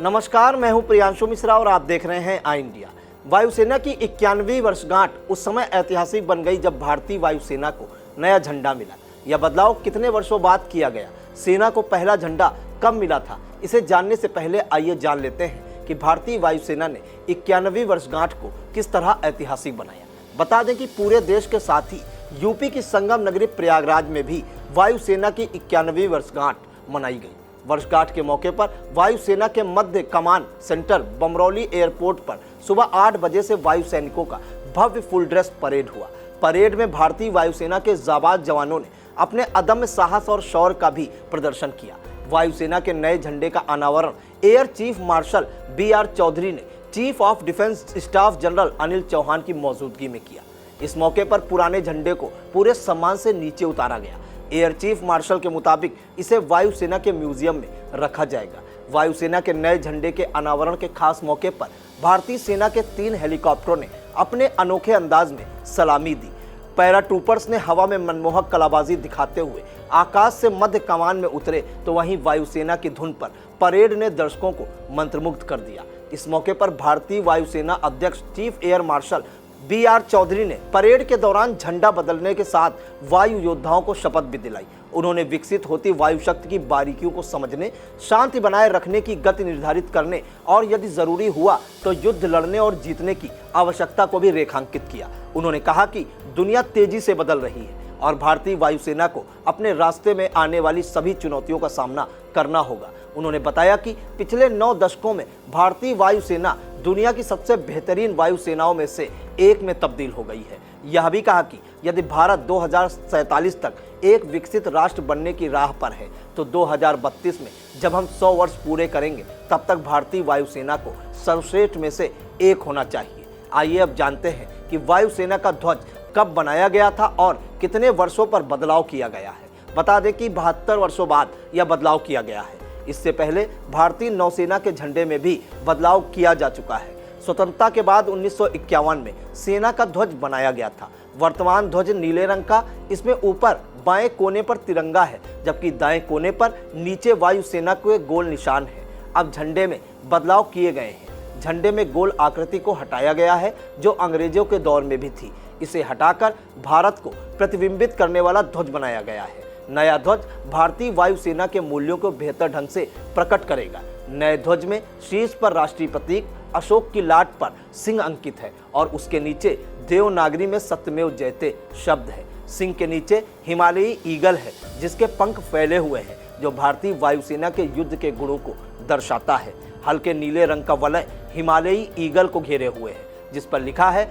नमस्कार, मैं हूं प्रियांशु मिश्रा और आप देख रहे हैं आई इंडिया। वायुसेना की 91वीं वर्षगांठ उस समय ऐतिहासिक बन गई जब भारतीय वायुसेना को नया झंडा मिला। यह बदलाव कितने वर्षों बाद किया गया, सेना को पहला झंडा कब मिला था, इसे जानने से पहले आइए जान लेते हैं कि भारतीय वायुसेना ने 91वीं वर्षगांठ को किस तरह ऐतिहासिक बनाया। बता दें कि पूरे देश के साथ ही यूपी की संगम नगरी प्रयागराज में भी वायुसेना की 91वीं वर्षगांठ मनाई गई। वर्षगांठ के मौके पर वायुसेना के मध्य कमान सेंटर बमरौली एयरपोर्ट पर सुबह 8 बजे से वायु सैनिकों का भव्य फुल ड्रेस परेड हुआ। परेड में भारतीय वायुसेना के जाबाज जवानों ने अपने अदम्य साहस और शौर्य का भी प्रदर्शन किया। वायुसेना के नए झंडे का अनावरण air chief marshal BR Chaudhari ने chief of defence staff general Anil Chauhan की मौजूदगी में किया। इस मौके पर पुराने झंडे को पूरे सम्मान से नीचे उतारा गया। एयर चीफ मार्शल के मुताबिक इसे वायुसेना के म्यूजियम में रखा जाएगा। वायुसेना के नए झंडे के अनावरण के खास मौके पर भारतीय सेना के 3 हेलीकॉप्टरों ने अपने अनोखे अंदाज में सलामी दी। पैराट्रूपर्स ने हवा में मनमोहक कलाबाजी दिखाते हुए आकाश से मध्य कमान में उतरे, तो वहीं वायुसेना की धुन पर परेड ने दर्शकों को मंत्रमुग्ध कर दिया। इस मौके पर भारतीय वायुसेना अध्यक्ष chief air marshal BR Chaudhari ने परेड के दौरान झंडा बदलने के साथ वायु योद्धाओं को शपथ भी दिलाई। उन्होंने विकसित होती वायु शक्ति की बारीकियों को समझने, शांति बनाए रखने की गति निर्धारित करने और यदि जरूरी हुआ तो युद्ध लड़ने और जीतने की आवश्यकता को भी रेखांकित किया। उन्होंने कहा कि दुनिया तेजी से बदल रही है और भारतीय वायुसेना को अपने रास्ते में आने वाली सभी चुनौतियों का सामना करना होगा। उन्होंने बताया कि पिछले 9 दशकों में भारतीय वायुसेना दुनिया की सबसे बेहतरीन वायुसेनाओं में से एक में तब्दील हो गई है। यह भी कहा कि यदि भारत 2047 तक एक विकसित राष्ट्र बनने की राह पर है तो 2032 में जब हम 100 वर्ष पूरे करेंगे तब तक भारतीय वायुसेना को सर्वश्रेष्ठ में से एक होना चाहिए। आइए अब जानते हैं कि वायुसेना का ध्वज कब बनाया गया था और कितने वर्षों पर बदलाव किया गया है। बता दें कि 72 वर्षों बाद यह बदलाव किया गया है। इससे पहले भारतीय नौसेना के झंडे में भी बदलाव किया जा चुका है। स्वतंत्रता के बाद 1951 में सेना का ध्वज बनाया गया था। वर्तमान ध्वज नीले रंग का, इसमें ऊपर बाएं कोने पर तिरंगा है, जबकि दाएं कोने पर नीचे वायुसेना के गोल निशान है। अब झंडे में बदलाव किए गए हैं। झंडे में गोल आकृति को हटाया गया है, जो अंग्रेजों के दौर में भी थी। इसे हटाकर भारत को प्रतिबिंबित करने वाला ध्वज बनाया गया है। नया ध्वज भारतीय वायुसेना के मूल्यों को बेहतर ढंग से प्रकट करेगा। नए ध्वज में शीर्ष पर राष्ट्रीय प्रतीक अशोक की लाट पर सिंह अंकित है और उसके नीचे देवनागरी में सत्यमेव जयते शब्द है। सिंह के नीचे हिमालयी ईगल है, जिसके पंख फैले हुए हैं, जो भारतीय वायुसेना के युद्ध के गुणों को दर्शाता है। हल्के नीले रंग का वलय हिमालयी ईगल को घेरे हुए है, जिस पर लिखा है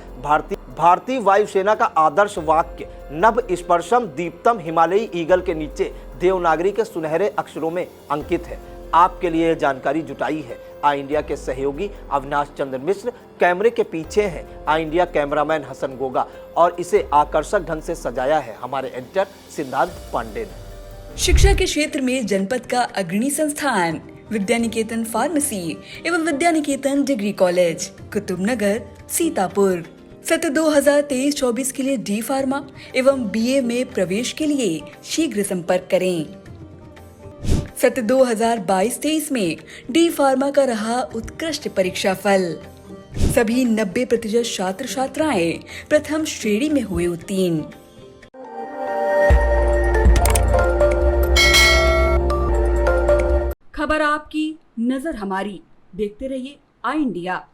भारतीय वायुसेना का आदर्श वाक्य नभ स्पर्शम दीप्तम हिमालयी ईगल के नीचे देवनागरी के सुनहरे अक्षरों में अंकित है। आपके लिए यह जानकारी जुटाई है आई इंडिया के सहयोगी अविनाश चंद्र मिश्र। कैमरे के पीछे हैं आई इंडिया कैमरामैन हसन गोगा और इसे आकर्षक ढंग से सजाया है हमारे एडिटर सिद्धार्थ पांडे ने। शिक्षा के क्षेत्र में जनपद का अग्रणी संस्थान विद्यानिकेतन फार्मेसी एवं विद्यानिकेतन डिग्री कॉलेज कुतुबनगर सीतापुर। सत्र 2023-24 के लिए D फार्मा एवं BA में प्रवेश के लिए शीघ्र संपर्क करें। सत्र 2022-23 में D फार्मा का रहा उत्कृष्ट परीक्षा फल। सभी 90% छात्र छात्राएं प्रथम श्रेणी में हुए उत्तीर्ण। खबर आपकी, नजर हमारी। देखते रहिए आई इंडिया।